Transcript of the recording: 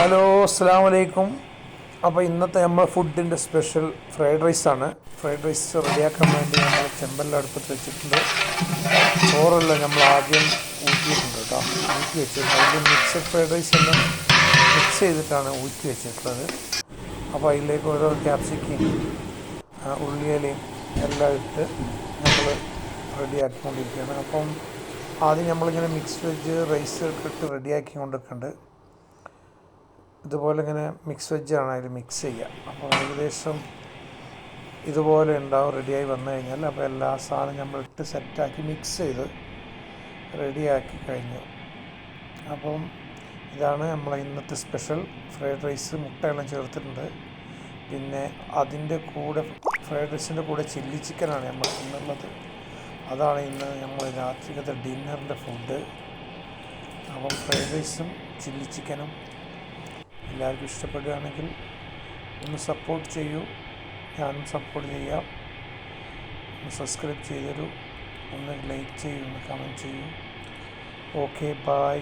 Hello, അസ്സാം വലൈക്കും. അപ്പോൾ ഇന്നത്തെ നമ്മൾ ഫുഡിൻ്റെ സ്പെഷ്യൽ ഫ്രൈഡ് റൈസാണ്. ഫ്രൈഡ് റൈസ് റെഡിയാക്കാൻ വേണ്ടി നമ്മൾ ചെമ്പെല്ലാം അടുപ്പത്ത് വെച്ചിട്ടുണ്ട്. ചോറെല്ലാം നമ്മൾ ആദ്യം ഊറ്റിയിട്ടുണ്ട് കേട്ടോ, ഊറ്റി വെച്ചിട്ടുണ്ട്. അതിൽ മിക്സഡ് ഫ്രൈഡ് റൈസ് എല്ലാം മിക്സ് ചെയ്തിട്ടാണ് ഊറ്റി വെച്ചിട്ടുള്ളത്. അപ്പോൾ അതിലേക്ക് ഓരോ ക്യാപ്സിക്കും ഉള്ളിയിലയും എല്ലാം ഇട്ട് നമ്മൾ റെഡിയാക്കിക്കൊണ്ടിരിക്കുകയാണ്. അപ്പം ആദ്യം നമ്മളിങ്ങനെ മിക്സ് വെജ് റൈസ് ഇട്ട് റെഡിയാക്കി കൊണ്ടിരിക്കുന്നുണ്ട്. ഇതുപോലെ ഇങ്ങനെ മിക്സ് വെജാണ് അതിൽ മിക്സ് ചെയ്യുക. അപ്പോൾ ഏകദേശം ഇതുപോലെ ഉണ്ടാവും റെഡിയായി വന്നു കഴിഞ്ഞാൽ. അപ്പോൾ എല്ലാ സാധനവും നമ്മൾ ഇട്ട് സെറ്റാക്കി മിക്സ് ചെയ്ത് റെഡിയാക്കി കഴിഞ്ഞു. അപ്പം ഇതാണ് നമ്മളെ ഇന്നത്തെ സ്പെഷ്യൽ ഫ്രൈഡ് റൈസ്. മുട്ടയെല്ലാം ചേർത്തിട്ടുണ്ട്. പിന്നെ അതിൻ്റെ കൂടെ ഫ്രൈഡ് റൈസിൻ്റെ കൂടെ ചില്ലി ചിക്കനാണ് നമ്മൾ ഇന്നുള്ളത്. അതാണ് ഇന്ന് നമ്മൾ രാത്രിക്കത്തെ ഡിന്നറിൻ്റെ ഫുഡ്. അപ്പം ഫ്രൈഡ് റൈസും ചില്ലി ചിക്കനും എല്ലാവർക്കും ഇഷ്ടപ്പെടുകയാണെങ്കിൽ ഒന്ന് സപ്പോർട്ട് ചെയ്യൂ. ഞാനും സപ്പോർട്ട് ചെയ്യാം. ഒന്ന് സബ്സ്ക്രൈബ് ചെയ്തരൂ, ഒന്ന് ലൈക്ക് ചെയ്യൂ, ഒന്ന് കമൻറ്റ് ചെയ്യൂ. Okay, by.